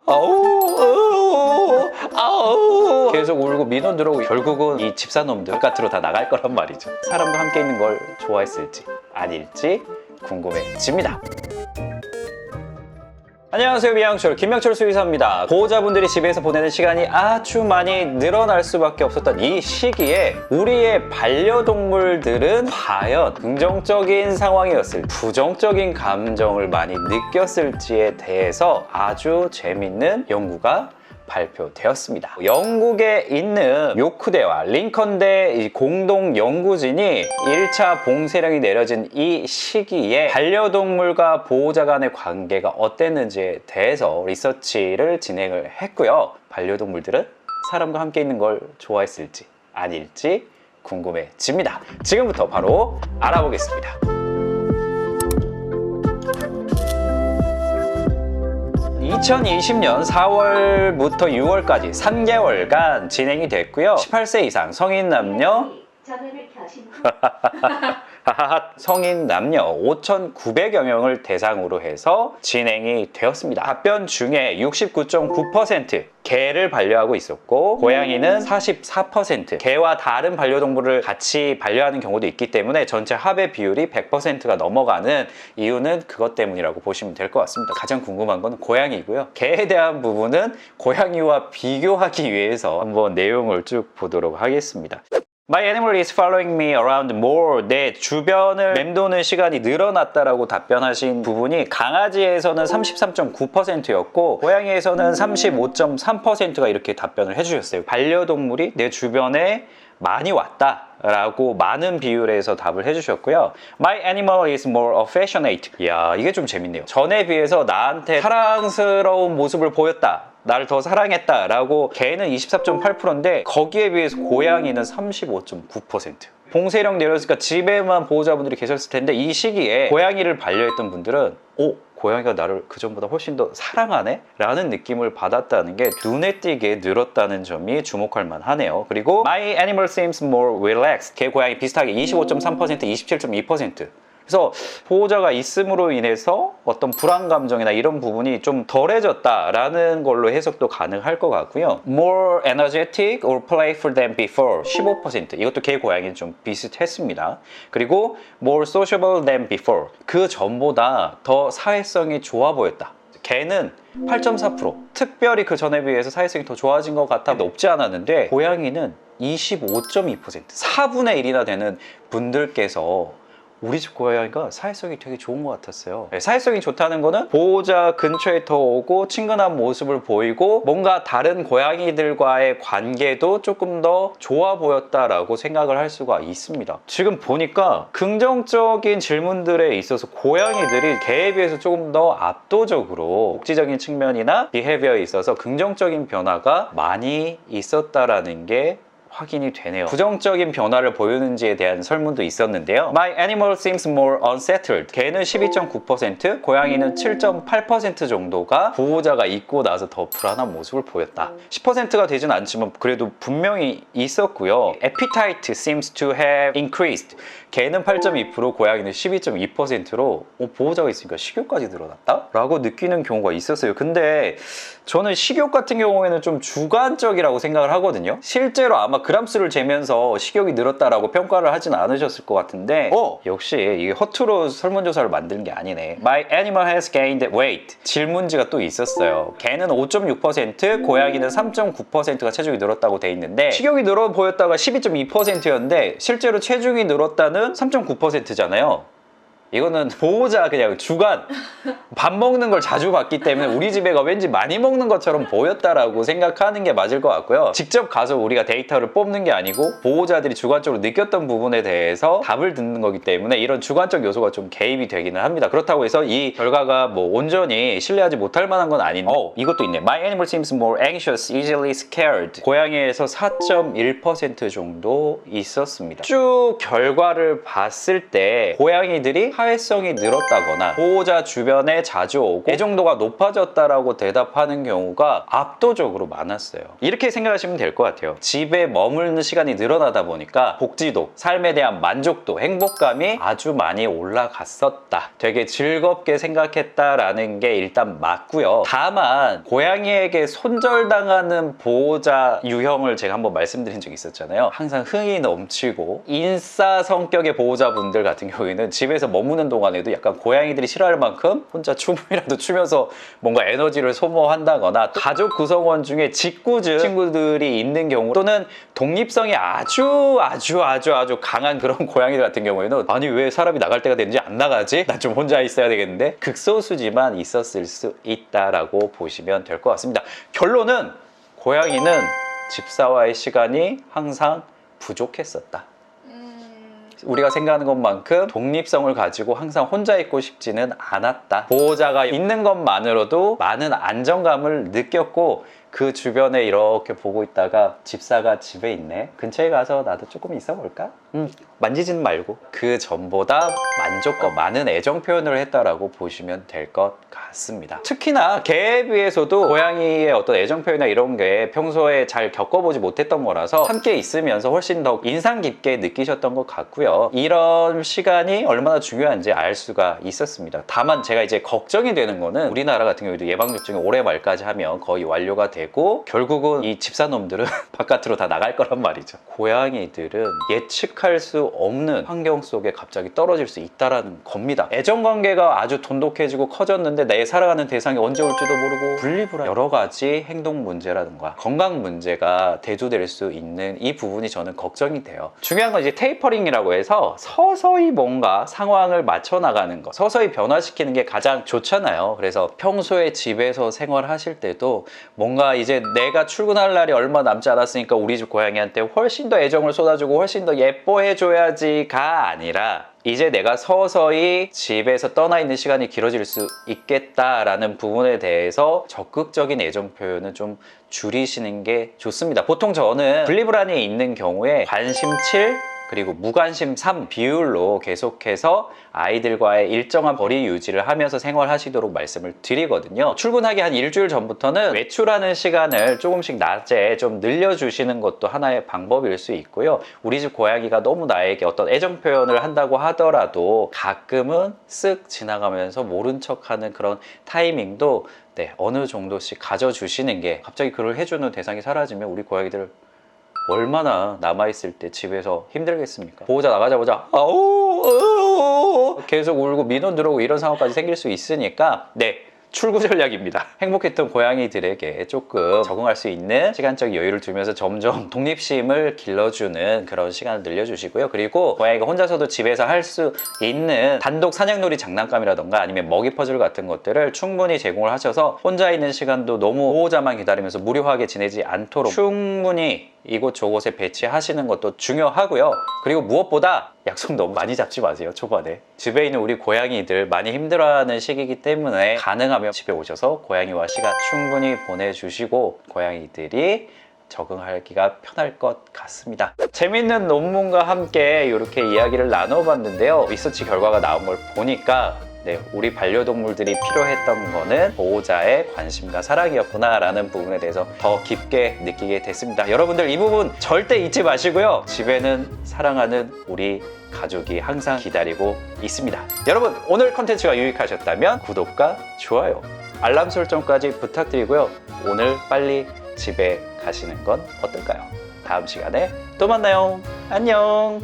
아우 아우 계속 울고 민원 들어오고 결국은 이 집사놈들 바깥으로 다 나갈 거란 말이죠. 사람과 함께 있는 걸 좋아했을지 아닐지 궁금해집니다. 안녕하세요, 미양철 김명철 수의사입니다. 보호자분들이 집에서 보내는 시간이 아주 많이 늘어날 수밖에 없었던 이 시기에 우리의 반려동물들은 과연 긍정적인 상황이었을, 부정적인 감정을 많이 느꼈을지에 대해서 아주 재밌는 연구가 발표되었습니다. 영국에 있는 요크대와 링컨대 공동 연구진이 1차 봉쇄령이 내려진 이 시기에 반려동물과 보호자 간의 관계가 어땠는지에 대해서 리서치를 진행을 했고요. 반려동물들은 사람과 함께 있는 걸 좋아했을지 아닐지 궁금해집니다. 지금부터 바로 알아보겠습니다. 2020년 4월부터 6월까지 3개월간 진행이 됐고요. 18세 이상 성인 남녀 성인 남녀 5,900여 명을 대상으로 해서 진행이 되었습니다. 답변 중에 69.9% 개를 반려하고 있었고, 고양이는 44%, 개와 다른 반려동물을 같이 반려하는 경우도 있기 때문에 전체 합의 비율이 100%가 넘어가는 이유는 그것 때문이라고 보시면 될 것 같습니다. 가장 궁금한 건 고양이고요. 개에 대한 부분은 고양이와 비교하기 위해서 한번 내용을 쭉 보도록 하겠습니다. My animal is following me around more. 내 주변을 맴도는 시간이 늘어났다라고 답변하신 부분이 강아지에서는 33.9%였고 고양이에서는 35.3%가 이렇게 답변을 해주셨어요. 반려동물이 내 주변에 많이 왔다 라고 많은 비율에서 답을 해주셨고요. My animal is more affectionate. 이야, 이게 좀 재밌네요. 전에 비해서 나한테 사랑스러운 모습을 보였다, 나를 더 사랑했다 라고 개는 24.8%인데 거기에 비해서 고양이는 35.9%. 봉쇄령 내렸으니까 집에만 보호자분들이 계셨을 텐데 이 시기에 고양이를 반려했던 분들은 고양이가 나를 그전보다 훨씬 더 사랑하네? 라는 느낌을 받았다는 게 눈에 띄게 늘었다는 점이 주목할 만하네요. 그리고 My animal seems more relaxed. 개, 고양이 비슷하게 25.3%, 27.2%. 그래서 보호자가 있음으로 인해서 어떤 불안 감정이나 이런 부분이 좀 덜해졌다라는 걸로 해석도 가능할 것 같고요. More energetic or playful than before 15%. 이것도 개, 고양이는 좀 비슷했습니다. 그리고 more sociable than before. 그 전보다 더 사회성이 좋아 보였다. 개는 8.4%. 특별히 그 전에 비해서 사회성이 더 좋아진 것 같아 높지 않았는데 고양이는 25.2%. 4분의 1이나 되는 분들께서 우리 집 고양이가 사회성이 되게 좋은 것 같았어요. 사회성이 좋다는 거는 보호자 근처에 더 오고 친근한 모습을 보이고 뭔가 다른 고양이들과의 관계도 조금 더 좋아 보였다라고 생각을 할 수가 있습니다. 지금 보니까 긍정적인 질문들에 있어서 고양이들이 개에 비해서 조금 더 압도적으로 복지적인 측면이나 비헤비어에 있어서 긍정적인 변화가 많이 있었다라는 게 확인이 되네요. 부정적인 변화를 보이는지에 대한 설문도 있었는데요. My animal seems more unsettled. 개는 12.9%, 고양이는 7.8% 정도가 보호자가 있고 나서 더 불안한 모습을 보였다. 10%가 되진 않지만 그래도 분명히 있었고요. Appetite seems to have increased. 개는 8.2%, 고양이는 12.2%로 보호자가 있으니까 식욕까지 늘어났다? 라고 느끼는 경우가 있었어요. 근데 저는 식욕 같은 경우에는 좀 주관적이라고 생각을 하거든요. 실제로 아마 그람수를 재면서 식욕이 늘었다라고 평가를 하진 않으셨을 것 같은데 역시 이게 허투루 설문조사를 만든 게 아니네. My animal has gained weight. 질문지가 또 있었어요. 개는 5.6%, 고양이는 3.9%가 체중이 늘었다고 돼 있는데 식욕이 늘어 보였다가 12.2%였는데 실제로 체중이 늘었다는 3.9%잖아요. 이거는 보호자 그냥 주관 밥 먹는 걸 자주 봤기 때문에 우리 집 애가 왠지 많이 먹는 것처럼 보였다라고 생각하는 게 맞을 것 같고요. 직접 가서 우리가 데이터를 뽑는 게 아니고 보호자들이 주관적으로 느꼈던 부분에 대해서 답을 듣는 거기 때문에 이런 주관적 요소가 좀 개입이 되기는 합니다. 그렇다고 해서 이 결과가 뭐 온전히 신뢰하지 못할 만한 건 아닌데 이것도 있네. My animal seems more anxious, easily scared. 고양이에서 4.1% 정도 있었습니다. 쭉 결과를 봤을 때 고양이들이 사회성이 늘었다거나 보호자 주변에 자주 오고 애정도가 높아졌다라고 대답하는 경우가 압도적으로 많았어요. 이렇게 생각하시면 될 것 같아요. 집에 머무르는 시간이 늘어나다 보니까 복지도, 삶에 대한 만족도, 행복감이 아주 많이 올라갔었다. 되게 즐겁게 생각했다라는 게 일단 맞고요. 다만 고양이에게 손절당하는 보호자 유형을 제가 한번 말씀드린 적이 있었잖아요. 항상 흥이 넘치고 인싸 성격의 보호자분들 같은 경우에는 집에서 머무는 동안에도 약간 고양이들이 싫어할 만큼 혼자 춤이라도 추면서 뭔가 에너지를 소모한다거나, 가족 구성원 중에 짓궂은 친구들이 있는 경우, 또는 독립성이 아주 강한 그런 고양이들 같은 경우에는 아니 왜 사람이 나갈 때가 되는지 안 나가지? 난 좀 혼자 있어야 되겠는데, 극소수지만 있었을 수 있다라고 보시면 될 것 같습니다. 결론은 고양이는 집사와의 시간이 항상 부족했었다. 우리가 생각하는 것만큼 독립성을 가지고 항상 혼자 있고 싶지는 않았다. 보호자가 있는 것만으로도 많은 안정감을 느꼈고, 그 주변에 이렇게 보고 있다가 집사가 집에 있네, 근처에 가서 나도 조금 있어 볼까? 만지지는 말고, 그 전보다 만족감, 많은 애정 표현을 했다라고 보시면 될 것 같습니다. 특히나 개에 비해서도 고양이의 어떤 애정 표현이나 이런 게 평소에 잘 겪어보지 못했던 거라서 함께 있으면서 훨씬 더 인상 깊게 느끼셨던 것 같고요. 이런 시간이 얼마나 중요한지 알 수가 있었습니다. 다만 제가 이제 걱정이 되는 거는, 우리나라 같은 경우에도 예방접종이 올해 말까지 하면 거의 완료가 되고 결국은 이 집사놈들은 바깥으로 다 나갈 거란 말이죠. 고양이들은 예측할 수 없는 환경 속에 갑자기 떨어질 수 있다는 겁니다. 애정관계가 아주 돈독해지고 커졌는데 내 사랑하는 대상이 언제 올지도 모르고, 분리불안, 여러 가지 행동 문제라든가 건강 문제가 대두될 수 있는 이 부분이 저는 걱정이 돼요. 중요한 건 이제 테이퍼링이라고 해서 서서히 뭔가 상황을 맞춰 나가는 거, 서서히 변화시키는 게 가장 좋잖아요. 그래서 평소에 집에서 생활하실 때도 뭔가 이제 내가 출근할 날이 얼마 남지 않았으니까 우리 집 고양이한테 훨씬 더 애정을 쏟아주고 훨씬 더 예뻐해줘야지가 아니라, 이제 내가 서서히 집에서 떠나 있는 시간이 길어질 수 있겠다라는 부분에 대해서 적극적인 애정 표현은 좀 줄이시는 게 좋습니다. 보통 저는 분리불안이 있는 경우에 관심 7 그리고 무관심 3 비율로 계속해서 아이들과의 일정한 거리 유지를 하면서 생활하시도록 말씀을 드리거든요. 출근하기 한 일주일 전부터는 외출하는 시간을 조금씩 낮에 좀 늘려주시는 것도 하나의 방법일 수 있고요. 우리 집 고양이가 너무 나에게 어떤 애정 표현을 한다고 하더라도 가끔은 쓱 지나가면서 모른 척하는 그런 타이밍도 어느 정도씩 가져주시는 게, 갑자기 그걸 해주는 대상이 사라지면 우리 고양이들 얼마나 남아있을 때 집에서 힘들겠습니까? 보호자 나가자마자 아우 계속 울고 민원 들어오고 이런 상황까지 생길 수 있으니까 출구 전략입니다. 행복했던 고양이들에게 조금 적응할 수 있는 시간적 여유를 두면서 점점 독립심을 길러주는 그런 시간을 늘려주시고요. 그리고 고양이가 혼자서도 집에서 할 수 있는 단독 사냥놀이 장난감이라던가 아니면 먹이 퍼즐 같은 것들을 충분히 제공을 하셔서 혼자 있는 시간도 너무 보호자만 기다리면서 무료하게 지내지 않도록 충분히 이곳저곳에 배치하시는 것도 중요하고요. 그리고 무엇보다 약속 너무 많이 잡지 마세요. 초반에 집에 있는 우리 고양이들 많이 힘들어하는 시기이기 때문에 가능하면 집에 오셔서 고양이와 시간 충분히 보내주시고 고양이들이 적응하기가 편할 것 같습니다. 재밌는 논문과 함께 이렇게 이야기를 나눠봤는데요. 리서치 결과가 나온 걸 보니까 우리 반려동물들이 필요했던 거는 보호자의 관심과 사랑이었구나 라는 부분에 대해서 더 깊게 느끼게 됐습니다. 여러분들 이 부분 절대 잊지 마시고요. 집에는 사랑하는 우리 가족이 항상 기다리고 있습니다. 여러분, 오늘 컨텐츠가 유익하셨다면 구독과 좋아요, 알람 설정까지 부탁드리고요. 오늘 빨리 집에 가시는 건 어떨까요? 다음 시간에 또 만나요. 안녕.